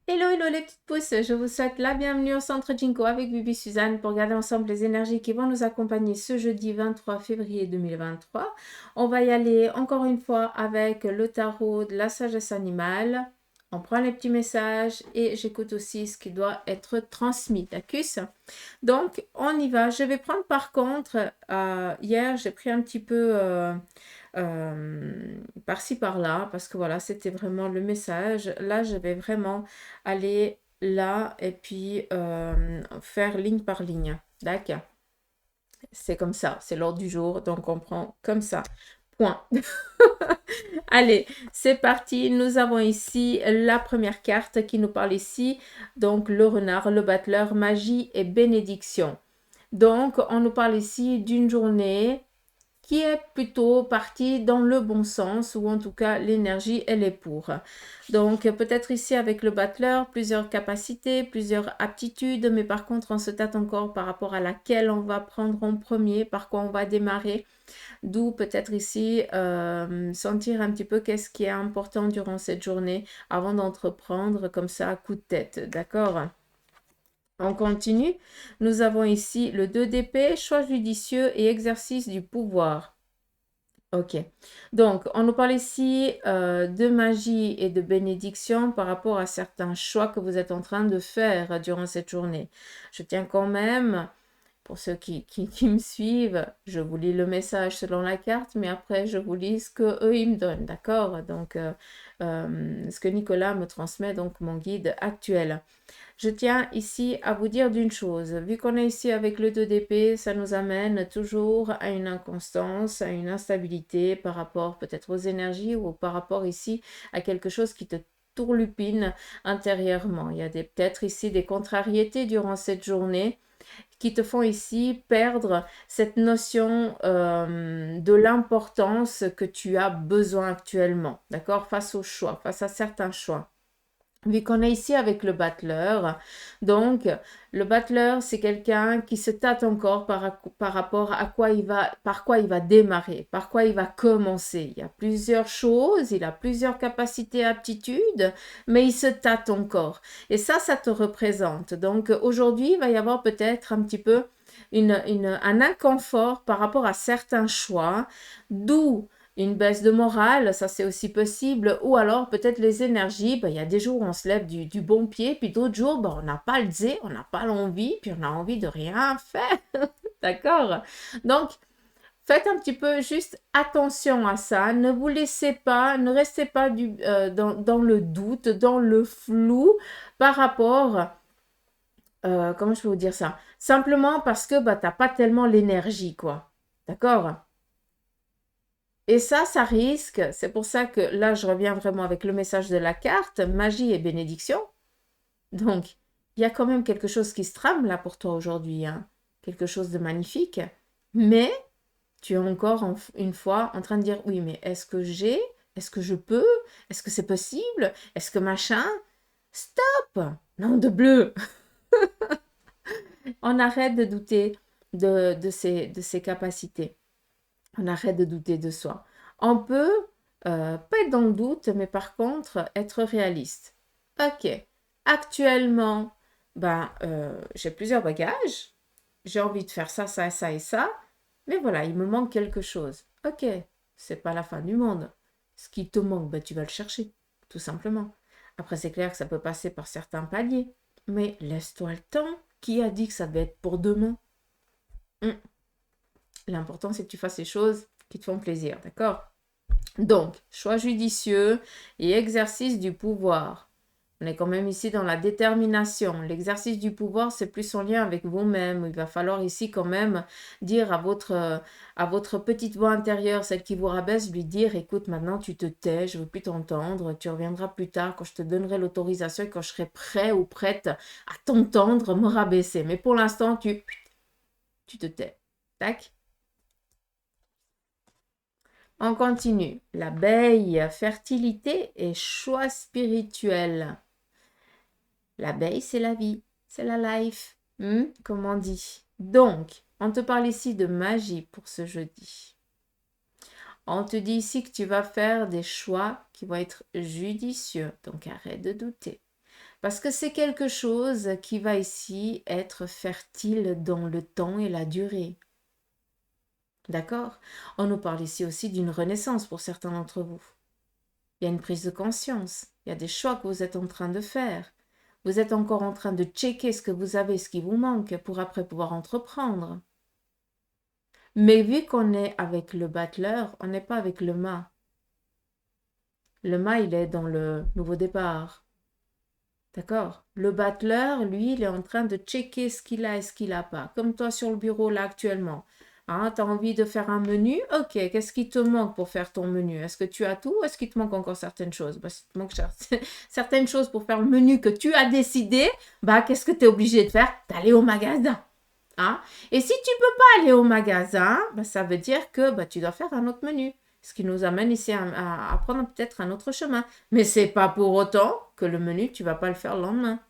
Hello, hello les petites pousses, je vous souhaite la bienvenue au Centre Jinko avec Bibi Suzanne pour regarder ensemble les énergies qui vont nous accompagner ce jeudi 23 février 2023. On va y aller encore une fois avec le tarot de la sagesse animale. On prend les petits messages et j'écoute aussi ce qui doit être transmis. D'accord? Donc, on y va. Je vais prendre par contre, hier j'ai pris un petit peu par-ci par-là, parce que voilà, c'était vraiment le message. Là, je vais vraiment aller là et puis faire ligne par ligne. D'accord? C'est comme ça, c'est l'ordre du jour, donc on prend comme ça. Point. Allez, c'est parti. Nous avons ici la première carte qui nous parle ici. Donc, le renard, le battleur, magie et bénédiction. Donc, on nous parle ici d'une journée qui est plutôt partie dans le bon sens, ou en tout cas l'énergie elle est pour. Donc peut-être ici avec le battleur, plusieurs capacités, plusieurs aptitudes, mais par contre on se tâte encore par rapport à laquelle on va prendre en premier, par quoi on va démarrer, d'où peut-être ici sentir un petit peu qu'est-ce qui est important durant cette journée avant d'entreprendre comme ça à coup de tête, d'accord? On continue. Nous avons ici le 2 d'épée, choix judicieux et exercice du pouvoir. Ok. Donc, on nous parle ici de magie et de bénédiction par rapport à certains choix que vous êtes en train de faire durant cette journée. Je tiens quand même, pour ceux qui me suivent, je vous lis le message selon la carte, mais après, je vous lis ce que eux ils me donnent, d'accord? Donc, ce que Nicolas me transmet, donc mon guide actuel. Je tiens ici à vous dire d'une chose. Vu qu'on est ici avec le 2 d'épée, ça nous amène toujours à une inconstance, à une instabilité par rapport peut-être aux énergies ou par rapport ici à quelque chose qui te tourlupine intérieurement. Il y a peut-être ici des contrariétés durant cette journée qui te font ici perdre cette notion de l'importance que tu as besoin actuellement, d'accord, face aux choix, face à certains choix. Vu qu'on est ici avec le battleur, donc le battleur c'est quelqu'un qui se tâte encore par rapport à quoi il va, par quoi il va démarrer, par quoi il va commencer. Il y a plusieurs choses, il a plusieurs capacités, aptitudes, mais il se tâte encore. Et ça te représente. Donc aujourd'hui, il va y avoir peut-être un petit peu un inconfort par rapport à certains choix, d'où une baisse de morale, ça c'est aussi possible, ou alors peut-être les énergies, il y a des jours où on se lève du bon pied, puis d'autres jours, on n'a pas le zé, on n'a pas l'envie, puis on a envie de rien faire, d'accord? Donc, faites un petit peu juste attention à ça, ne vous laissez pas, ne restez pas dans le doute, dans le flou par rapport, comment je peux vous dire ça? Simplement parce que t'as pas tellement l'énergie, quoi, d'accord? Et ça risque, c'est pour ça que là, je reviens vraiment avec le message de la carte, magie et bénédiction. Donc, il y a quand même quelque chose qui se trame là pour toi aujourd'hui, hein. Quelque chose de magnifique. Mais tu es encore une fois en train de dire, oui, mais est-ce que j'ai? Est-ce que je peux? Est-ce que c'est possible? Est-ce que machin? Stop! Non de bleu! On arrête de douter de ses capacités. On arrête de douter de soi. On peut pas être dans le doute, mais par contre être réaliste. Ok, actuellement, j'ai plusieurs bagages, j'ai envie de faire ça, ça, ça et ça, mais voilà, il me manque quelque chose. Ok, c'est pas la fin du monde. Ce qui te manque, tu vas le chercher, tout simplement. Après, c'est clair que ça peut passer par certains paliers, mais laisse-toi le temps. Qui a dit que ça devait être pour demain? Hum. L'important, c'est que tu fasses les choses qui te font plaisir, d'accord? Donc, choix judicieux et exercice du pouvoir. On est quand même ici dans la détermination. L'exercice du pouvoir, c'est plus en lien avec vous-même. Il va falloir ici quand même dire à votre petite voix intérieure, celle qui vous rabaisse, lui dire, écoute, maintenant tu te tais, je ne veux plus t'entendre, tu reviendras plus tard quand je te donnerai l'autorisation et quand je serai prêt ou prête à t'entendre me rabaisser. Mais pour l'instant, tu te tais. Tac. On continue. L'abeille, fertilité et choix spirituel. L'abeille, c'est la vie, c'est la life, comme on dit. Donc, on te parle ici de magie pour ce jeudi. On te dit ici que tu vas faire des choix qui vont être judicieux, donc arrête de douter. Parce que c'est quelque chose qui va ici être fertile dans le temps et la durée. D'accord? On nous parle ici aussi d'une renaissance pour certains d'entre vous. Il y a une prise de conscience. Il y a des choix que vous êtes en train de faire. Vous êtes encore en train de checker ce que vous avez, ce qui vous manque pour après pouvoir entreprendre. Mais vu qu'on est avec le battleur, on n'est pas avec le mât. Le mât, il est dans le nouveau départ. D'accord? Le battleur, lui, il est en train de checker ce qu'il a et ce qu'il n'a pas. Comme toi sur le bureau là actuellement. Hein, tu as envie de faire un menu? Ok, qu'est-ce qui te manque pour faire ton menu? Est-ce que tu as tout ou est-ce qu'il te manque encore certaines choses? Bah, s'il te manque certaines choses pour faire le menu que tu as décidé, bah, qu'est-ce que tu es obligé de faire? D'aller au magasin. Hein? Et si tu ne peux pas aller au magasin, bah, ça veut dire que bah, tu dois faire un autre menu. Ce qui nous amène ici à prendre peut-être un autre chemin. Mais c'est pas pour autant que le menu, tu vas pas le faire le lendemain.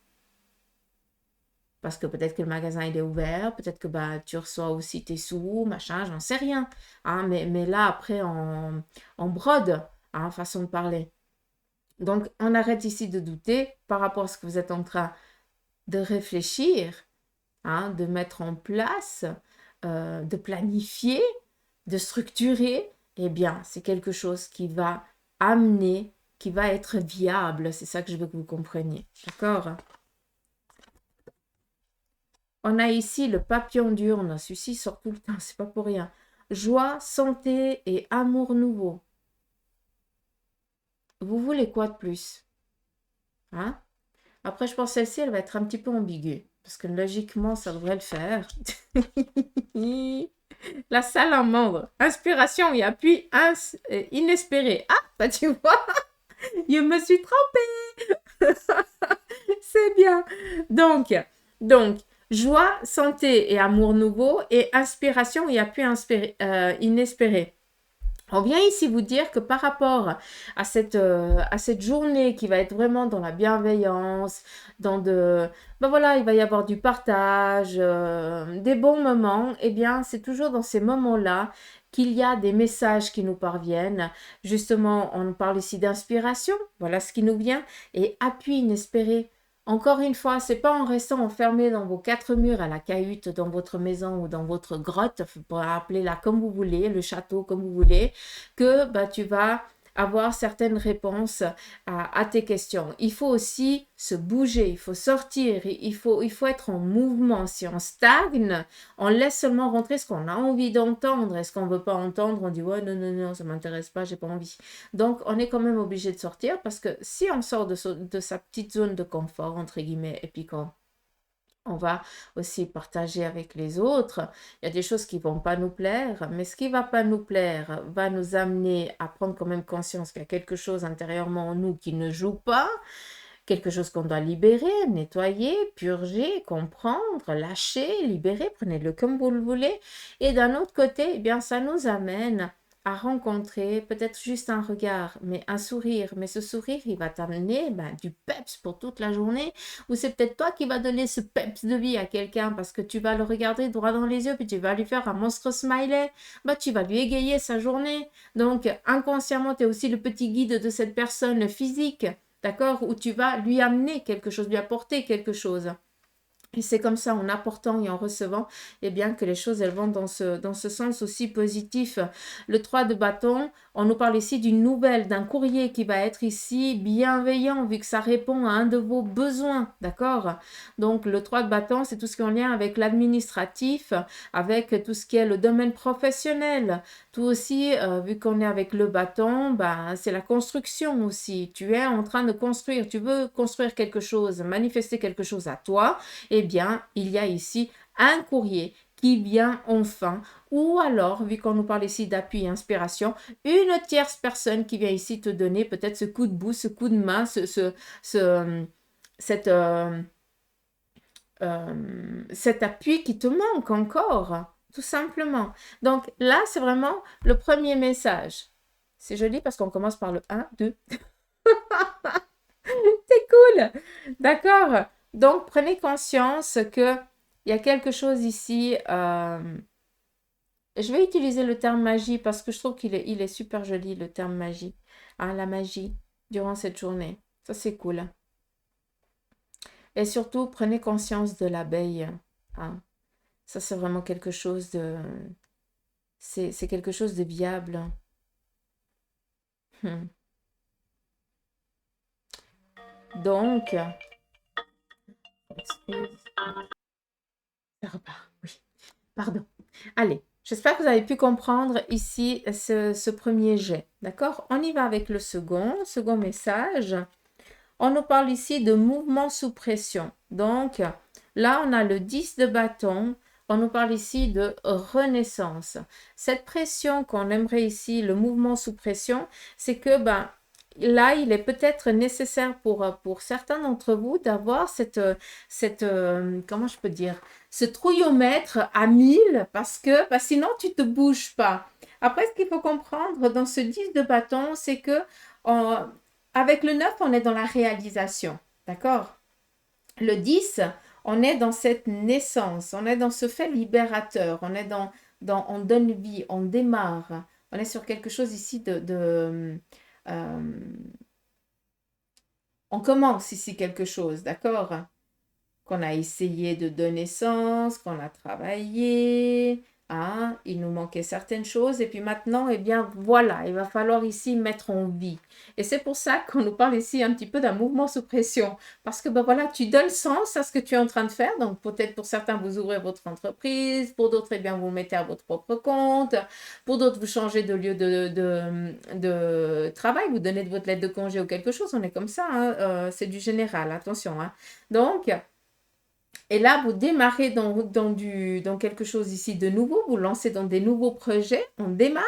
Parce que peut-être que le magasin il est ouvert, peut-être que bah, tu reçois aussi tes sous, machin, j'en sais rien. Hein, mais là, après, on brode, hein, façon de parler. Donc, on arrête ici de douter par rapport à ce que vous êtes en train de réfléchir, hein, de mettre en place, de planifier, de structurer. Eh bien, c'est quelque chose qui va amener, qui va être viable. C'est ça que je veux que vous compreniez. D'accord? On a ici le papillon diurne. Celui-ci sort tout le temps, c'est pas pour rien. Joie, santé et amour nouveau. Vous voulez quoi de plus? Hein? Après, je pense que celle-ci, elle va être un petit peu ambiguë. Parce que logiquement, ça devrait le faire. La salamandre. Inspiration et appui inespéré. Ah, bah tu vois, je me suis trompée. C'est bien. Donc, joie, santé et amour nouveau et inspiration et appui inespéré. On vient ici vous dire que par rapport à cette journée qui va être vraiment dans la bienveillance, ben voilà, il va y avoir du partage, des bons moments, eh bien, c'est toujours dans ces moments-là qu'il y a des messages qui nous parviennent. Justement, on parle ici d'inspiration, voilà ce qui nous vient, et appui inespéré. Encore une fois, c'est pas en restant enfermé dans vos quatre murs à la cahute, dans votre maison ou dans votre grotte, pour appeler-la comme vous voulez, le château comme vous voulez, que bah, tu vas avoir certaines réponses à tes questions. Il faut aussi se bouger, il faut sortir, il faut être en mouvement. Si on stagne, on laisse seulement rentrer ce qu'on a envie d'entendre. Et ce qu'on ne veut pas entendre, on dit ouais, non, non, non, ça ne m'intéresse pas, j'ai pas envie. Donc, on est quand même obligé de sortir parce que si on sort de sa petite zone de confort, entre guillemets, et puis quand on va aussi partager avec les autres. Il y a des choses qui ne vont pas nous plaire, mais ce qui ne va pas nous plaire va nous amener à prendre quand même conscience qu'il y a quelque chose intérieurement en nous qui ne joue pas, quelque chose qu'on doit libérer, nettoyer, purger, comprendre, lâcher, libérer, prenez-le comme vous le voulez. Et d'un autre côté, eh bien, ça nous amène à rencontrer peut-être juste un regard, mais un sourire. Mais ce sourire, il va t'amener du peps pour toute la journée. Ou c'est peut-être toi qui vas donner ce peps de vie à quelqu'un parce que tu vas le regarder droit dans les yeux, puis tu vas lui faire un monstre smiley. Tu vas lui égayer sa journée. Donc, inconsciemment, tu es aussi le petit guide de cette personne physique. D'accord? Où tu vas lui amener quelque chose, lui apporter quelque chose. Et c'est comme ça, en apportant et en recevant, eh bien, que les choses, elles vont dans ce sens aussi positif. Le 3 de bâton, on nous parle ici d'une nouvelle, d'un courrier qui va être ici bienveillant, vu que ça répond à un de vos besoins, d'accord? Donc, le 3 de bâton, c'est tout ce qui est en lien avec l'administratif, avec tout ce qui est le domaine professionnel. Tout aussi, vu qu'on est avec le bâton, c'est la construction aussi. Tu es en train de construire, tu veux construire quelque chose, manifester quelque chose à toi, eh bien, il y a ici un courrier qui vient enfin, ou alors, vu qu'on nous parle ici d'appui et inspiration, une tierce personne qui vient ici te donner peut-être ce coup de boost, ce coup de main, cet appui qui te manque encore, tout simplement. Donc là, c'est vraiment le premier message. C'est joli parce qu'on commence par le 1, 2. C'est cool. D'accord. Donc, prenez conscience qu'il y a quelque chose ici. Je vais utiliser le terme magie parce que je trouve qu'il est super joli, le terme magie. Hein, la magie durant cette journée. Ça, c'est cool. Et surtout, prenez conscience de l'abeille. Hein. Ça, c'est vraiment quelque chose de... C'est quelque chose de viable. Hmm. Donc, excuse, ça repart. Oui, pardon. Allez, j'espère que vous avez pu comprendre ici ce premier jet. D'accord? On y va avec le second message. On nous parle ici de mouvement sous pression. Donc, là, on a le 10 de bâton. On nous parle ici de renaissance. Cette pression qu'on aimerait ici, le mouvement sous pression, c'est que ben, là, il est peut-être nécessaire pour certains d'entre vous d'avoir comment je peux dire, ce trouillomètre à 1000 parce que sinon, tu ne te bouges pas. Après, ce qu'il faut comprendre dans ce 10 de bâton, c'est que avec le 9, on est dans la réalisation. D'accord? Le 10, on est dans cette naissance, on est dans ce fait libérateur, on est on donne vie, on démarre. On est sur quelque chose ici on commence ici quelque chose, d'accord? Qu'on a essayé de donner sens, qu'on a travaillé, hein, il nous manquait certaines choses, et puis maintenant, eh bien voilà, il va falloir ici mettre en vie. Et c'est pour ça qu'on nous parle ici un petit peu d'un mouvement sous pression, parce que ben voilà, tu donnes sens à ce que tu es en train de faire, donc peut-être pour certains, vous ouvrez votre entreprise, pour d'autres, eh bien vous mettez à votre propre compte, pour d'autres, vous changez de lieu de travail, vous donnez de votre lettre de congé ou quelque chose, on est comme ça, hein, c'est du général, attention. Hein. Donc, et là, vous démarrez dans quelque chose ici de nouveau, vous lancez dans des nouveaux projets, on démarre,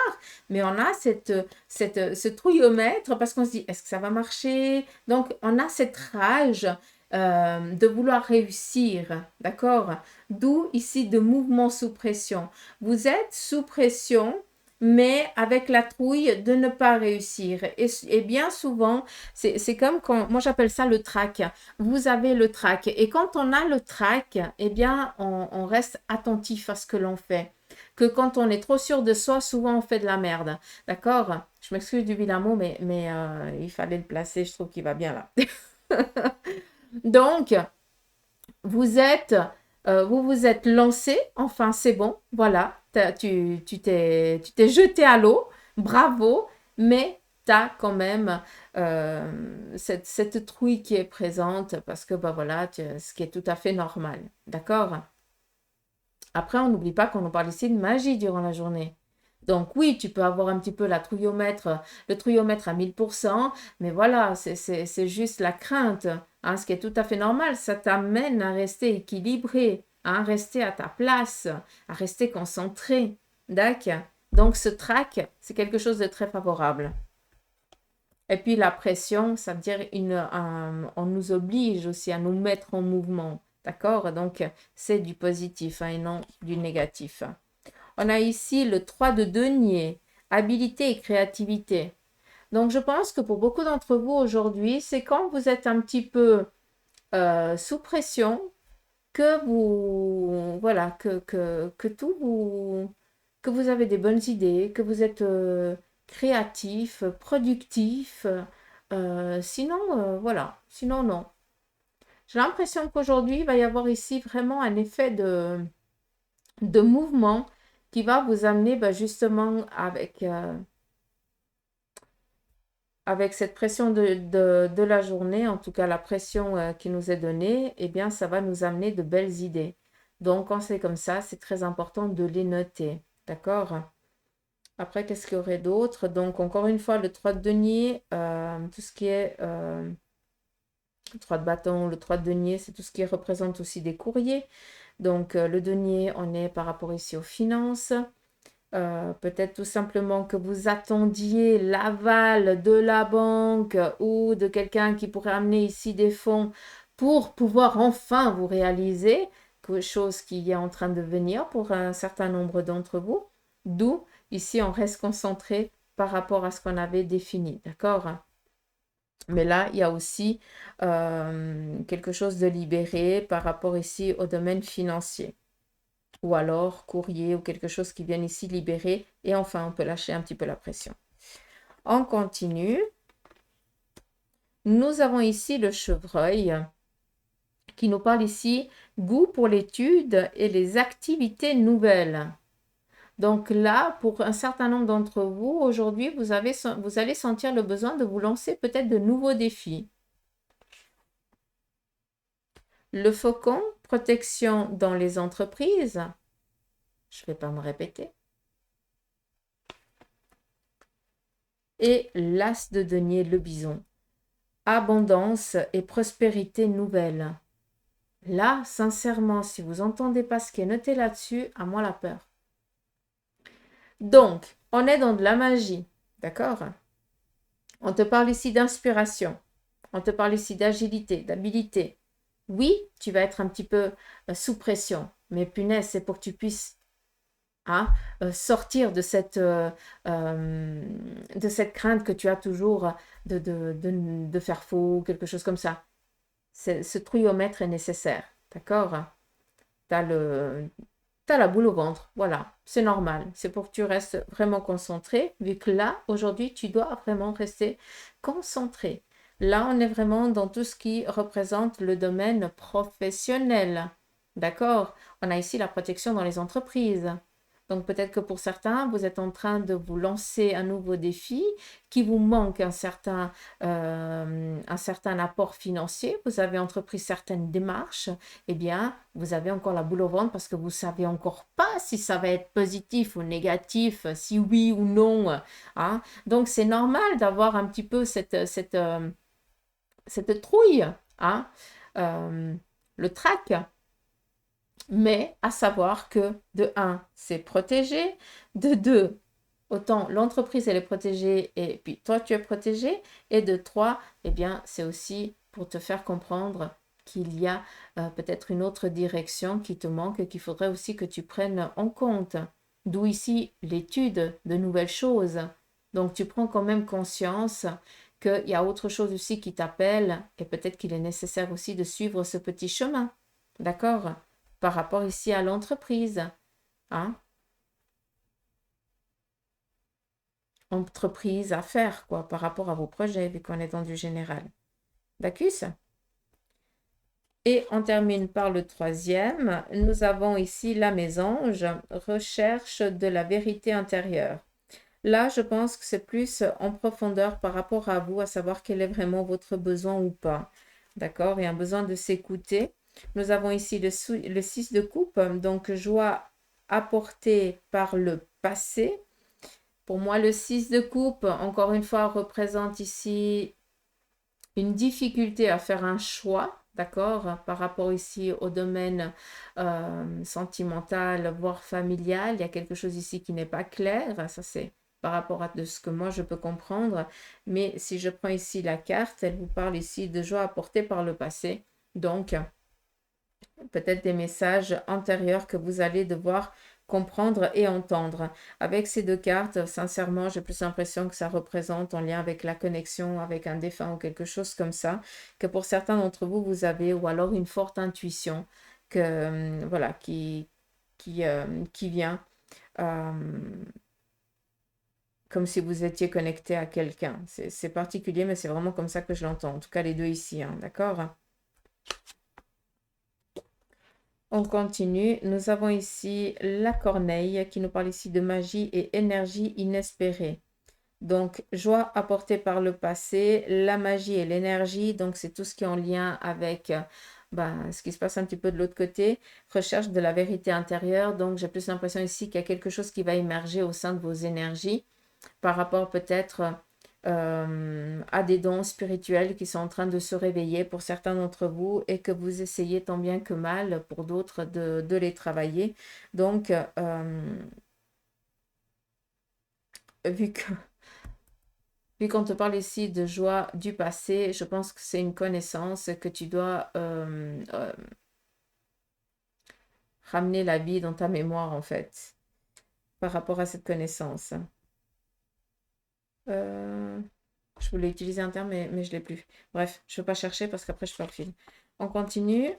mais on a ce trouillomètre parce qu'on se dit, est-ce que ça va marcher? Donc, on a cette rage de vouloir réussir, d'accord? D'où ici de mouvement sous pression. Vous êtes sous pression, mais avec la trouille de ne pas réussir. Et bien souvent, c'est comme quand, moi j'appelle ça le trac. Vous avez le trac. Et quand on a le trac, eh bien, on reste attentif à ce que l'on fait. Que quand on est trop sûr de soi, souvent on fait de la merde. D'accord? Je m'excuse du vilain mot, mais il fallait le placer. Je trouve qu'il va bien là. Donc, vous vous êtes lancé. Enfin, c'est bon. Voilà. Tu t'es jeté à l'eau. Bravo. Mais tu as quand même cette trouille qui est présente parce que, bah voilà, ce qui est tout à fait normal. D'accord? Après, on n'oublie pas qu'on nous parle ici de magie durant la journée. Donc oui, tu peux avoir un petit peu le trouillomètre à 1000%, mais voilà, c'est juste la crainte, hein, ce qui est tout à fait normal. Ça t'amène à rester équilibré, à rester à ta place, à rester concentré. D'accord? Donc ce trac, c'est quelque chose de très favorable. Et puis la pression, ça veut dire on nous oblige aussi à nous mettre en mouvement. D'accord? Donc c'est du positif hein, et non du négatif. On a ici le 3 de denier, habilité et créativité. Donc je pense que pour beaucoup d'entre vous aujourd'hui, c'est quand vous êtes un petit peu sous pression que vous, voilà, que tout vous, que vous avez des bonnes idées, que vous êtes créatif, productif. Sinon, voilà, sinon non. J'ai l'impression qu'aujourd'hui, il va y avoir ici vraiment un effet de mouvement qui va vous amener bah, justement avec cette pression de la journée, en tout cas la pression qui nous est donnée, eh bien ça va nous amener de belles idées. Donc quand c'est comme ça, c'est très important de les noter. D'accord? Après, qu'est-ce qu'il y aurait d'autre? Donc encore une fois, le 3 de denier, tout ce qui est le 3 de bâton, le 3 de denier, c'est tout ce qui représente aussi des courriers. Donc le denier, on est par rapport ici aux finances. Peut-être tout simplement que vous attendiez l'aval de la banque ou de quelqu'un qui pourrait amener ici des fonds pour pouvoir enfin vous réaliser, quelque chose qui est en train de venir pour un certain nombre d'entre vous. D'où, ici, on reste concentré par rapport à ce qu'on avait défini. D'accord? Mais là, il y a aussi quelque chose de libéré par rapport ici au domaine financier ou alors courrier ou quelque chose qui vienne ici libérer. Et enfin, on peut lâcher un petit peu la pression. On continue. Nous avons ici le chevreuil qui nous parle ici goût pour l'étude et les activités nouvelles. Donc là, pour un certain nombre d'entre vous, aujourd'hui, vous allez sentir le besoin de vous lancer peut-être de nouveaux défis. Le faucon, protection dans les entreprises. Je ne vais pas me répéter. Et l'as de denier, le bison. Abondance et prospérité nouvelle. Là, sincèrement, si vous n'entendez pas ce qui est noté là-dessus, à moi la peur. Donc, on est dans de la magie, d'accord? On te parle ici d'inspiration. On te parle ici d'agilité, d'habilité. Oui, tu vas être un petit peu sous pression, mais punaise, c'est pour que tu puisses sortir de cette crainte que tu as toujours de faire faux, quelque chose comme ça. Ce trouillomètre est nécessaire, d'accord? T'as la boule au ventre, voilà, c'est normal. C'est pour que tu restes vraiment concentré, vu que là, aujourd'hui, tu dois vraiment rester concentré. Là, on est vraiment dans tout ce qui représente le domaine professionnel, d'accord? On a ici la protection dans les entreprises. Donc peut-être que pour certains, vous êtes en train de vous lancer un nouveau défi qui vous manque un certain apport financier. Vous avez entrepris certaines démarches. Eh bien, vous avez encore la boule au ventre parce que vous ne savez encore pas si ça va être positif ou négatif, si oui ou non. Hein. Donc c'est normal d'avoir un petit peu cette trouille, hein. Le trac. Mais à savoir que de un, c'est protégé, de deux, autant l'entreprise elle est protégée et puis toi tu es protégé, et de trois, eh bien c'est aussi pour te faire comprendre qu'il y a peut-être une autre direction qui te manque et qu'il faudrait aussi que tu prennes en compte. D'où ici l'étude de nouvelles choses. Donc tu prends quand même conscience qu'il y a autre chose aussi qui t'appelle et peut-être qu'il est nécessaire aussi de suivre ce petit chemin. D'accord? Par rapport ici à l'entreprise. Hein? Entreprise, affaires, quoi, par rapport à vos projets, vu qu'on est dans du général. D'accord? Et on termine par le troisième. Nous avons ici la mésange, recherche de la vérité intérieure. Là, je pense que c'est plus en profondeur par rapport à vous, à savoir quel est vraiment votre besoin ou pas. D'accord? Et un besoin de s'écouter. Nous avons ici le 6 de coupe, donc joie apportée par le passé. Pour moi, le 6 de coupe, encore une fois, représente ici une difficulté à faire un choix, d'accord, par rapport ici au domaine sentimental, voire familial. Il y a quelque chose ici qui n'est pas clair. Ça, c'est par rapport à de ce que moi je peux comprendre. Mais si je prends ici la carte, elle vous parle ici de joie apportée par le passé. Donc, peut-être des messages antérieurs que vous allez devoir comprendre et entendre. Avec ces deux cartes, sincèrement, j'ai plus l'impression que ça représente en lien avec la connexion avec un défunt ou quelque chose comme ça, que pour certains d'entre vous, vous avez, ou alors une forte intuition que, voilà, qui vient euh, comme si vous étiez connecté à quelqu'un. C'est particulier, mais c'est vraiment comme ça que je l'entends. En tout cas, les deux ici, hein, d'accord? On continue. Nous avons ici la corneille qui nous parle ici de magie et énergie inespérée. Donc, joie apportée par le passé, la magie et l'énergie. Donc, c'est tout ce qui est en lien avec ce qui se passe un petit peu de l'autre côté. Recherche de la vérité intérieure. Donc, j'ai plus l'impression ici qu'il y a quelque chose qui va émerger au sein de vos énergies par rapport peut-être à des dons spirituels qui sont en train de se réveiller pour certains d'entre vous et que vous essayez tant bien que mal pour d'autres de les travailler. Donc, vu que, vu qu'on te parle ici de joie du passé, je pense que c'est une connaissance que tu dois ramener la vie dans ta mémoire en fait, par rapport à cette connaissance. Je voulais utiliser un terme, mais je ne l'ai plus. Bref, je ne veux pas chercher parce qu'après, je perds le fil. On continue.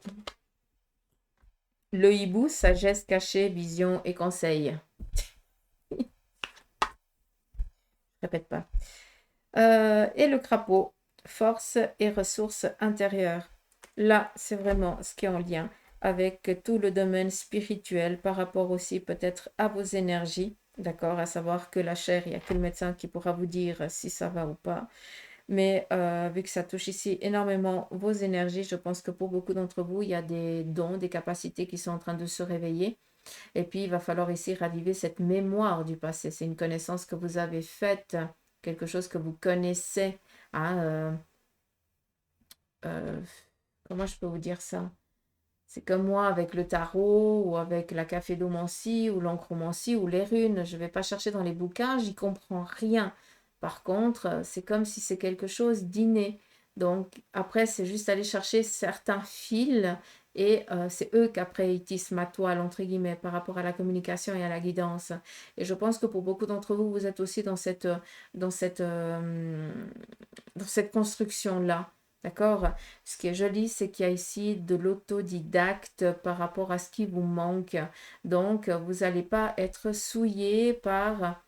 Le hibou, sagesse cachée, vision et conseil. Je répète pas. Et le crapaud, force et ressources intérieures. là, c'est vraiment ce qui est en lien avec tout le domaine spirituel par rapport aussi peut-être à vos énergies. D'accord, à savoir que la chair, il n'y a que le médecin qui pourra vous dire si ça va ou pas. Mais vu que ça touche ici énormément vos énergies, je pense que pour beaucoup d'entre vous, il y a des dons, des capacités qui sont en train de se réveiller. Et puis, il va falloir ici raviver cette mémoire du passé. C'est une connaissance que vous avez faite, quelque chose que vous connaissez. Hein, euh, comment je peux vous dire ça? C'est comme moi avec le tarot ou avec la caphédomancie ou l'encromancie ou les runes. Je ne vais pas chercher dans les bouquins, j'y comprends rien. Par contre, c'est comme si c'est quelque chose d'inné. Donc après, c'est juste aller chercher certains fils et c'est eux qu'après ils tissent ma toile, entre guillemets, par rapport à la communication et à la guidance. Et je pense que pour beaucoup d'entre vous, vous êtes aussi dans cette, euh, dans cette construction-là. D'accord? Ce qui est joli, c'est qu'il y a ici de l'autodidacte par rapport à ce qui vous manque. Donc, vous n'allez pas être souillé par,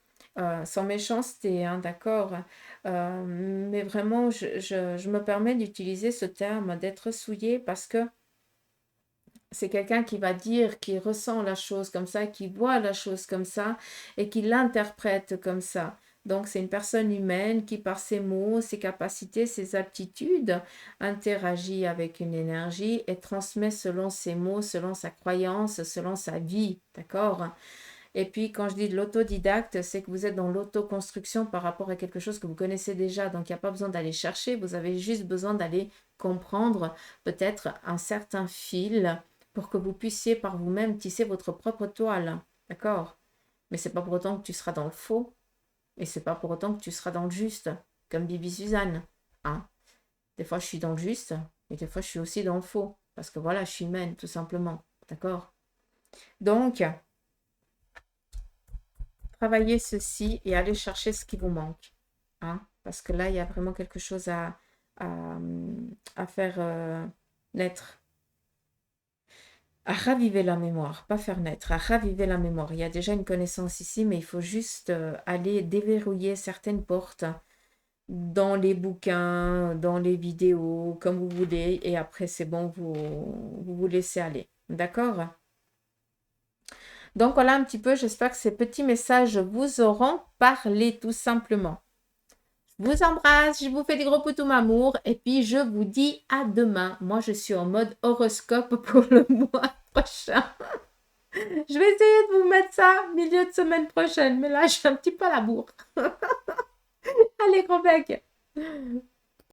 sans méchanceté, hein, d'accord? Mais vraiment, je me permets d'utiliser ce terme d'être souillé parce que c'est quelqu'un qui va dire, qui ressent la chose comme ça, qui voit la chose comme ça et qui l'interprète comme ça. Donc, c'est une personne humaine qui, par ses mots, ses capacités, ses aptitudes, interagit avec une énergie et transmet selon ses mots, selon sa croyance, selon sa vie. D'accord? Et puis, quand je dis de l'autodidacte, c'est que vous êtes dans l'autoconstruction par rapport à quelque chose que vous connaissez déjà. Donc, il n'y a pas besoin d'aller chercher, vous avez juste besoin d'aller comprendre peut-être un certain fil pour que vous puissiez par vous-même tisser votre propre toile. D'accord? Mais c'est pas pour autant que tu seras dans le faux et c'est pas pour autant que tu seras dans le juste, comme Bibi Suzanne. Hein? Des fois, je suis dans le juste, mais des fois, je suis aussi dans le faux. Parce que voilà, je suis humaine, tout simplement. D'accord? Donc, travaillez ceci et allez chercher ce qui vous manque. Hein? Parce que là, il y a vraiment quelque chose à faire naître, à raviver la mémoire, pas faire naître, à raviver la mémoire. Il y a déjà une connaissance ici, mais il faut juste aller déverrouiller certaines portes dans les bouquins, dans les vidéos, comme vous voulez, et après c'est bon, vous vous laissez aller. D'accord? Donc voilà un petit peu, j'espère que ces petits messages vous auront parlé tout simplement. Je vous embrasse, je vous fais des gros poutous amour et puis je vous dis à demain. Moi je suis en mode horoscope pour le mois prochain. Je vais essayer de vous mettre ça milieu de semaine prochaine, mais là je suis un petit peu à la bourre. Allez, gros bec.